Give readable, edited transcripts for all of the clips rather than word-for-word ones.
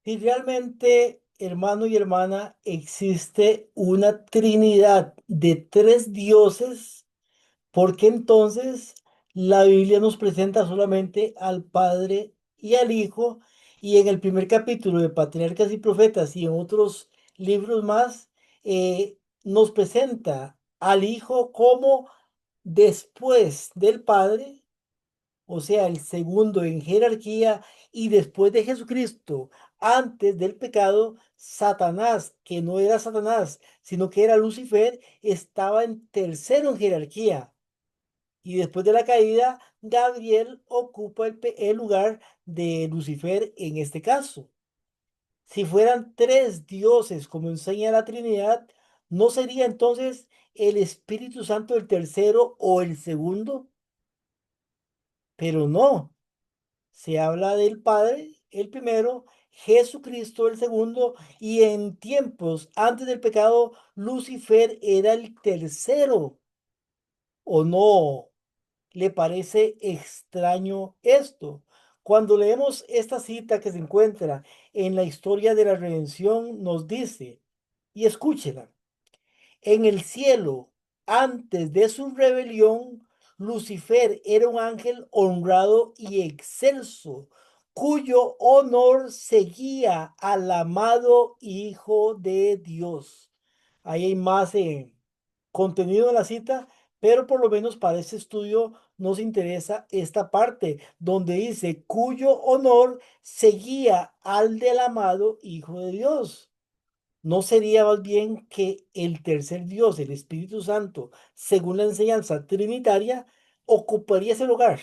Si realmente, hermano y hermana, existe una trinidad de tres dioses, ¿por qué entonces la Biblia nos presenta solamente al Padre y al Hijo? Y en el primer capítulo de Patriarcas y Profetas y en otros libros más, nos presenta al Hijo como después del Padre, o sea, el segundo en jerarquía, y después de Jesucristo, antes del pecado, Satanás, que no era Satanás, sino que era Lucifer, estaba en tercero en jerarquía. Y después de la caída, Gabriel ocupa el lugar de Lucifer en este caso. Si fueran tres dioses, como enseña la Trinidad, ¿no sería entonces el Espíritu Santo el tercero o el segundo? Pero no. Se habla del Padre, el primero, Jesucristo, el segundo, y en tiempos antes del pecado, Lucifer era el tercero. ¿O no le parece extraño esto? Cuando leemos esta cita que se encuentra en la historia de la redención, nos dice, y escúchela. En el cielo, antes de su rebelión, Lucifer era un ángel honrado y excelso, cuyo honor seguía al amado Hijo de Dios. Ahí hay más contenido en la cita, pero por lo menos para este estudio nos interesa esta parte donde dice cuyo honor seguía al del amado Hijo de Dios. ¿No sería más bien que el tercer Dios, el Espíritu Santo, según la enseñanza trinitaria, ocuparía ese lugar?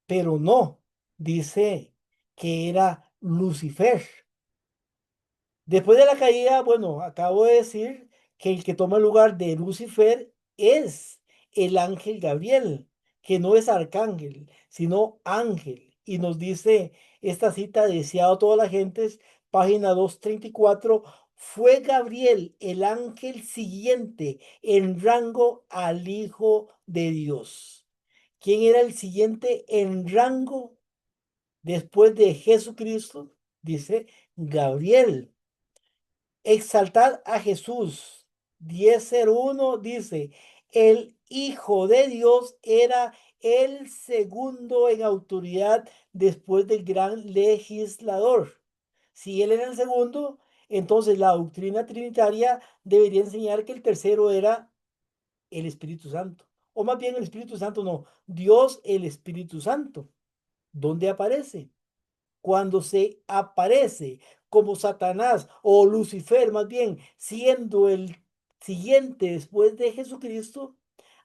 Pero no, dice que era Lucifer. Después de la caída, bueno, acabo de decir que el que toma el lugar de Lucifer es el ángel Gabriel, que no es arcángel, sino ángel. Y nos dice esta cita, deseado a todas las gentes, página 234, fue Gabriel el ángel siguiente en rango al Hijo de Dios. ¿Quién era el siguiente en rango después de Jesucristo? Dice Gabriel. Exaltad a Jesús. 10:01 dice, el Hijo de Dios era el segundo en autoridad después del gran legislador. Si él era el segundo, entonces la doctrina trinitaria debería enseñar que el tercero era el Espíritu Santo. O más bien el Espíritu Santo no, Dios el Espíritu Santo. ¿Dónde aparece? Cuando se aparece como Satanás o Lucifer, más bien, siendo el siguiente después de Jesucristo,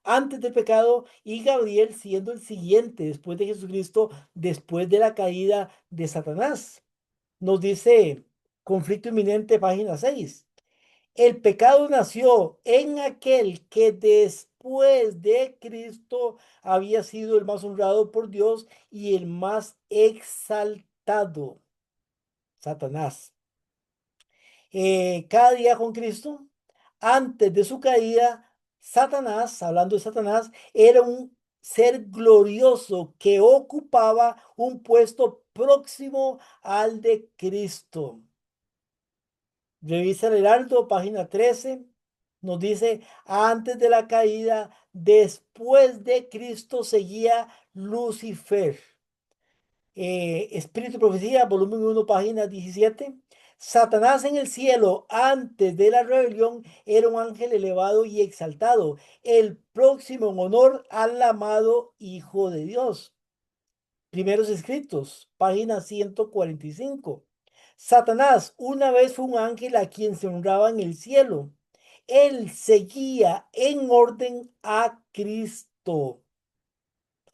antes del pecado, y Gabriel siendo el siguiente después de Jesucristo, después de la caída de Satanás. Nos dice Conflicto Inminente, página 6. El pecado nació en aquel que después de Cristo había sido el más honrado por Dios y el más exaltado, Satanás. Cada día con Cristo, antes de su caída, Satanás, hablando de Satanás, era un ser glorioso que ocupaba un puesto próximo al de Cristo. Revisa el Heraldo, página 13. Nos dice, antes de la caída, después de Cristo seguía Lucifer. Espíritu y Profecía, volumen 1, página 17. Satanás en el cielo, antes de la rebelión, era un ángel elevado y exaltado, el próximo en honor al amado Hijo de Dios. Primeros escritos, página 145. Satanás una vez fue un ángel a quien se honraba en el cielo. Él seguía en orden a Cristo.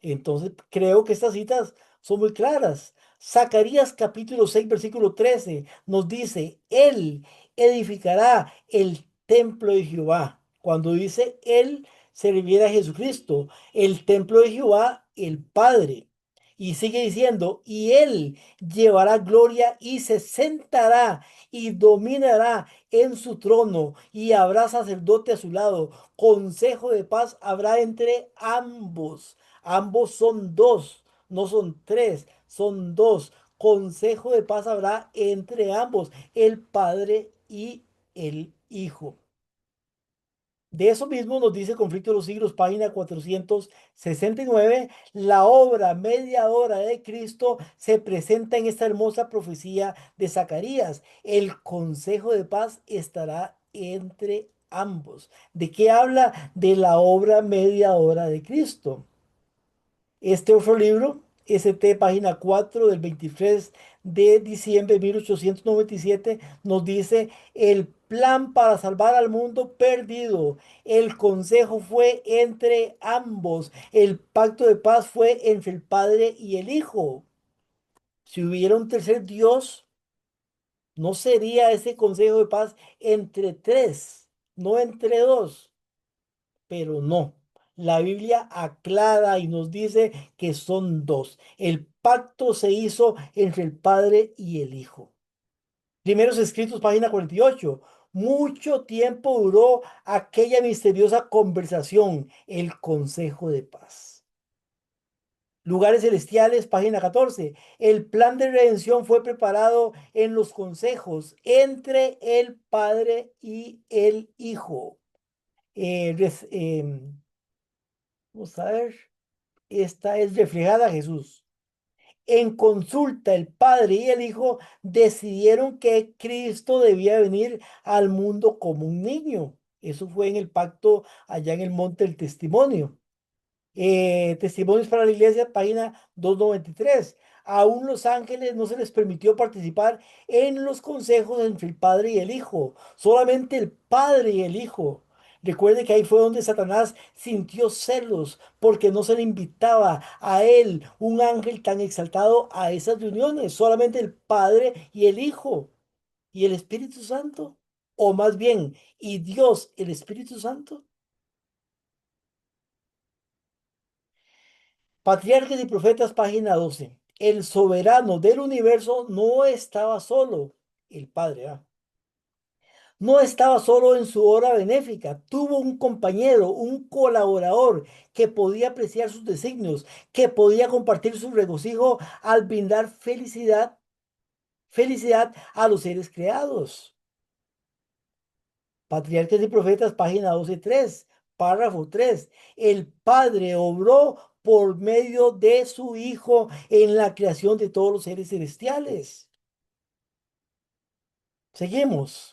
Entonces, creo que estas citas son muy claras. Zacarías capítulo 6 versículo 13 nos dice, Él edificará el templo de Jehová. Cuando dice Él, se refiere a Jesucristo, el templo de Jehová, el Padre. Y sigue diciendo, y Él llevará gloria y se sentará y dominará en su trono y habrá sacerdote a su lado. Consejo de paz habrá entre ambos. Ambos son dos, no son tres, son dos. consejo de paz habrá entre ambos, el Padre y el Hijo. De eso mismo nos dice Conflicto de los Siglos, página 469. La obra media hora de Cristo se presenta en esta hermosa profecía de Zacarías. El consejo de paz estará entre ambos. ¿De qué habla? De la obra media hora de Cristo. Este otro libro, ST, página 4 del 23 de diciembre de 1897, nos dice el plan para salvar al mundo perdido. El consejo fue entre ambos. El pacto de paz fue entre el Padre y el Hijo. Si hubiera un tercer Dios, no sería ese consejo de paz entre tres, no entre dos, pero no. La Biblia aclara y nos dice que son dos. El pacto se hizo entre el Padre y el Hijo. Primeros Escritos, página 48. Mucho tiempo duró aquella misteriosa conversación, el consejo de paz. Lugares celestiales, página 14. El plan de redención fue preparado en los consejos entre el Padre y el Hijo. Vamos a ver. Esta es reflejada a Jesús. En consulta, el Padre y el Hijo decidieron que Cristo debía venir al mundo como un niño. Eso fue en el pacto allá en el Monte del Testimonio. Testimonios para la Iglesia, página 293. Aún los ángeles no se les permitió participar en los consejos entre el Padre y el Hijo, solamente el Padre y el Hijo. Recuerde que ahí fue donde Satanás sintió celos porque no se le invitaba a él, un ángel tan exaltado, a esas reuniones, solamente el Padre y el Hijo y el Espíritu Santo, o más bien, y Dios, el Espíritu Santo. Patriarcas y Profetas, página 12. El soberano del universo no estaba solo, el Padre, no estaba solo en su obra benéfica, tuvo un compañero, un colaborador que podía apreciar sus designios, que podía compartir su regocijo al brindar felicidad a los seres creados. Patriarcas y Profetas, página 12.3, párrafo 3. El Padre obró por medio de su Hijo en la creación de todos los seres celestiales. Seguimos.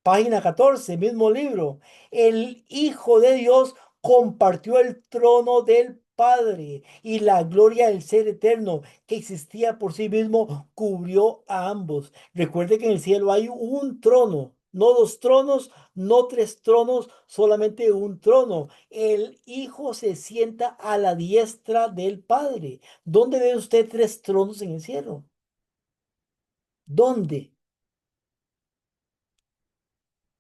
Página 14, mismo libro. El Hijo de Dios compartió el trono del Padre y la gloria del Ser eterno que existía por sí mismo cubrió a ambos. Recuerde que en el cielo hay un trono, no dos tronos, no tres tronos, solamente un trono. El Hijo se sienta a la diestra del Padre. ¿Dónde ve usted tres tronos en el cielo? ¿Dónde?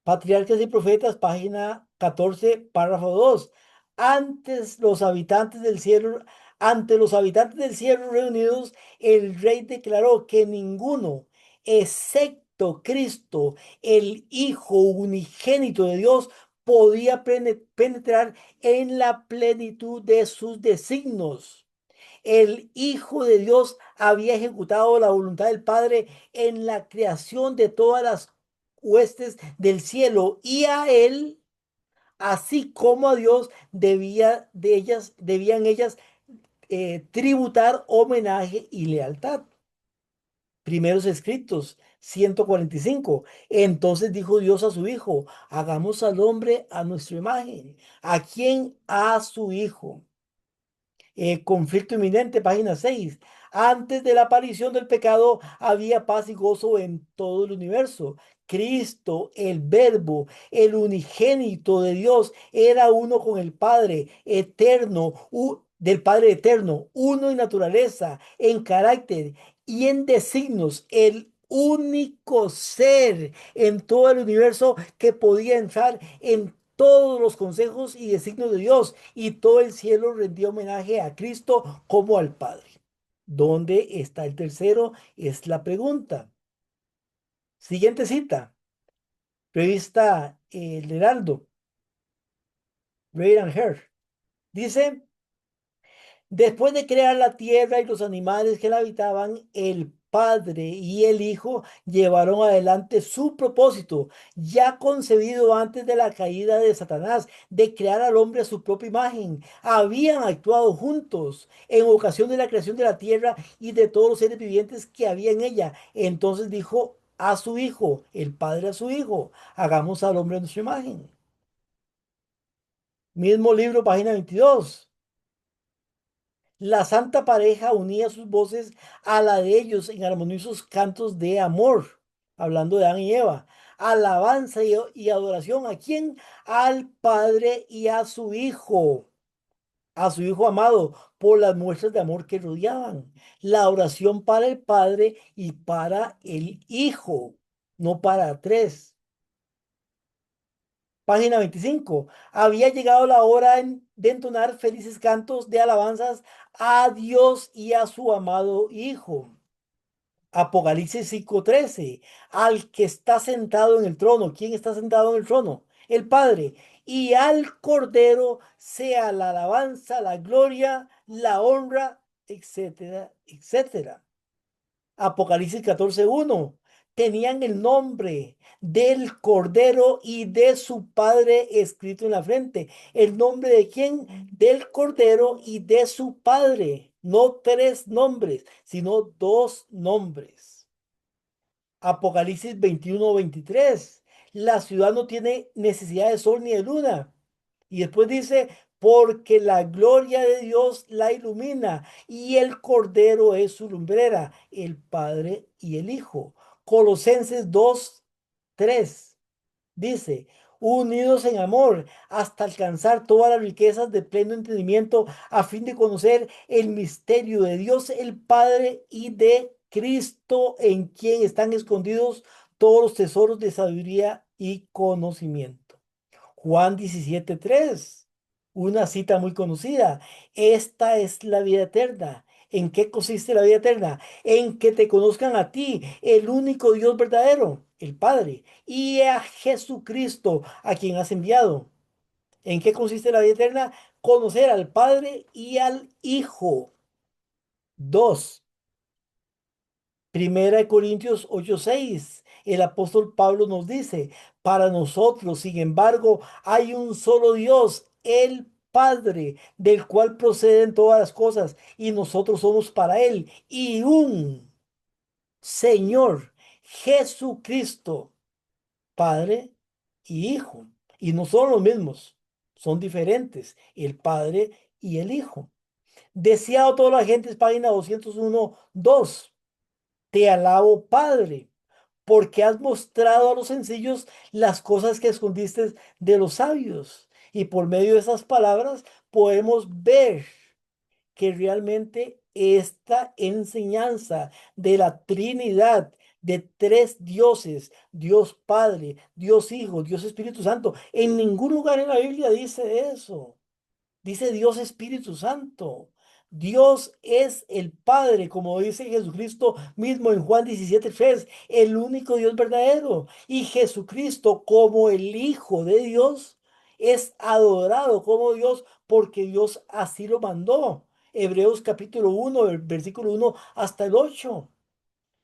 Patriarcas y Profetas, página 14, párrafo 2. Antes los habitantes del cielo, ante los habitantes del cielo reunidos, el rey declaró que ninguno, excepto Cristo, el Hijo unigénito de Dios, podía penetrar en la plenitud de sus designios. El Hijo de Dios había ejecutado la voluntad del Padre en la creación de todas las huestes del cielo y a él, así como a Dios, debían ellas tributar homenaje y lealtad. Primeros escritos 145. Entonces dijo Dios a su Hijo, hagamos al hombre a nuestra imagen. ¿A quién? A su Hijo. Conflicto inminente, página 6. Antes de la aparición del pecado había paz y gozo en todo el universo. Cristo, el Verbo, el unigénito de Dios, era uno con el Padre eterno, del Padre eterno, uno en naturaleza, en carácter y en designios, el único ser en todo el universo que podía entrar en todos los consejos y designios de Dios, y todo el cielo rendía homenaje a Cristo como al Padre. ¿Dónde está el tercero? Es la pregunta. Siguiente cita. Revista El Heraldo, Reid and Hare. Dice, Después de crear la tierra y los animales que la habitaban, el Padre y el Hijo llevaron adelante su propósito, ya concebido antes de la caída de Satanás, de crear al hombre a su propia imagen. Habían actuado juntos en ocasión de la creación de la tierra y de todos los seres vivientes que había en ella. Entonces dijo a su Hijo, el Padre a su Hijo, hagamos al hombre a nuestra imagen. Mismo libro, página 22. La santa pareja unía sus voces a la de ellos en armoniosos cantos de amor, hablando de Adán y Eva. Alabanza y adoración a quién? Al Padre y a su Hijo amado, por las muestras de amor que rodeaban. La oración para el Padre y para el Hijo, no para tres. Página 25. Había llegado la hora de entonar felices cantos de alabanzas a Dios y a su amado Hijo. Apocalipsis 5:13. Al que está sentado en el trono. ¿Quién está sentado en el trono? El Padre. Y al Cordero sea la alabanza, la gloria, la honra, etcétera, etcétera. Apocalipsis 14:1. Tenían el nombre del Cordero y de su Padre escrito en la frente. ¿El nombre de quién? Del Cordero y de su Padre. No tres nombres, sino dos nombres. Apocalipsis 21:23. La ciudad no tiene necesidad de sol ni de luna. Y después dice, porque la gloria de Dios la ilumina y el Cordero es su lumbrera, el Padre y el Hijo. Colosenses 2:3 dice, unidos en amor hasta alcanzar todas las riquezas de pleno entendimiento a fin de conocer el misterio de Dios el Padre y de Cristo en quien están escondidos todos los tesoros de sabiduría y conocimiento. Juan 17:3, una cita muy conocida. Esta es la vida eterna. ¿En qué consiste la vida eterna? En que te conozcan a ti, el único Dios verdadero, el Padre, y a Jesucristo, a quien has enviado. ¿En qué consiste la vida eterna? Conocer al Padre y al Hijo. Dos. Primera de Corintios 8:6, el apóstol Pablo nos dice, para nosotros, sin embargo, hay un solo Dios, el Padre, del cual proceden todas las cosas, y nosotros somos para Él, y un Señor, Jesucristo, Padre y Hijo. Y no son los mismos, son diferentes, el Padre y el Hijo. Deseado toda la gente, es página 201:2. Te alabo, Padre, porque has mostrado a los sencillos las cosas que escondiste de los sabios. Y por medio de esas palabras podemos ver que realmente esta enseñanza de la Trinidad, de tres dioses, Dios Padre, Dios Hijo, Dios Espíritu Santo, en ningún lugar en la Biblia dice eso. Dice Dios Espíritu Santo. Dios es el Padre, como dice Jesucristo mismo en Juan 17:3, el único Dios verdadero. Y Jesucristo, como el Hijo de Dios, es adorado como Dios porque Dios así lo mandó. Hebreos capítulo 1, el versículo 1 hasta el 8.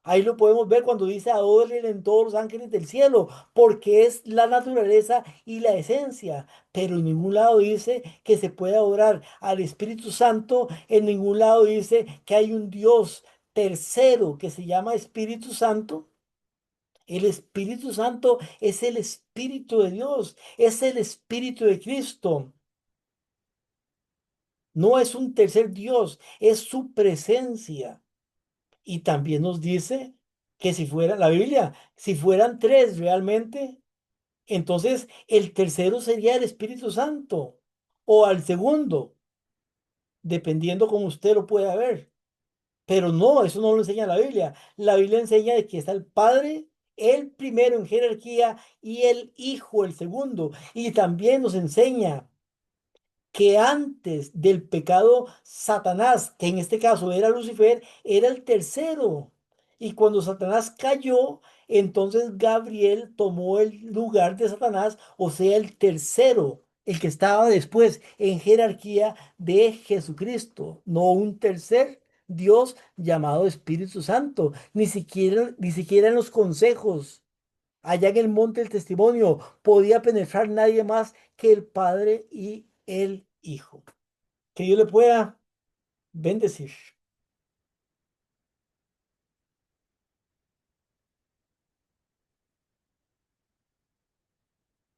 Ahí lo podemos ver cuando dice adoren en todos los ángeles del cielo, porque es la naturaleza y la esencia. Pero en ningún lado dice que se puede adorar al Espíritu Santo, en ningún lado dice que hay un Dios tercero que se llama Espíritu Santo. El Espíritu Santo es el Espíritu de Dios, es el Espíritu de Cristo. No es un tercer Dios, es su presencia. Y también nos dice que si fuera la Biblia, si fueran tres realmente, entonces el tercero sería el Espíritu Santo o al segundo, dependiendo como usted lo pueda ver. Pero no, eso no lo enseña la Biblia. La Biblia enseña de que está el Padre, el primero en jerarquía y el Hijo el segundo. Y también nos enseña que antes del pecado, Satanás, que en este caso era Lucifer, era el tercero. Y cuando Satanás cayó, entonces Gabriel tomó el lugar de Satanás, o sea, el tercero. el que estaba después en jerarquía de Jesucristo, no un tercer Dios llamado Espíritu Santo, ni siquiera en los consejos, allá en el monte del testimonio, podía penetrar nadie más que el Padre y el Hijo. Que Dios le pueda bendecir.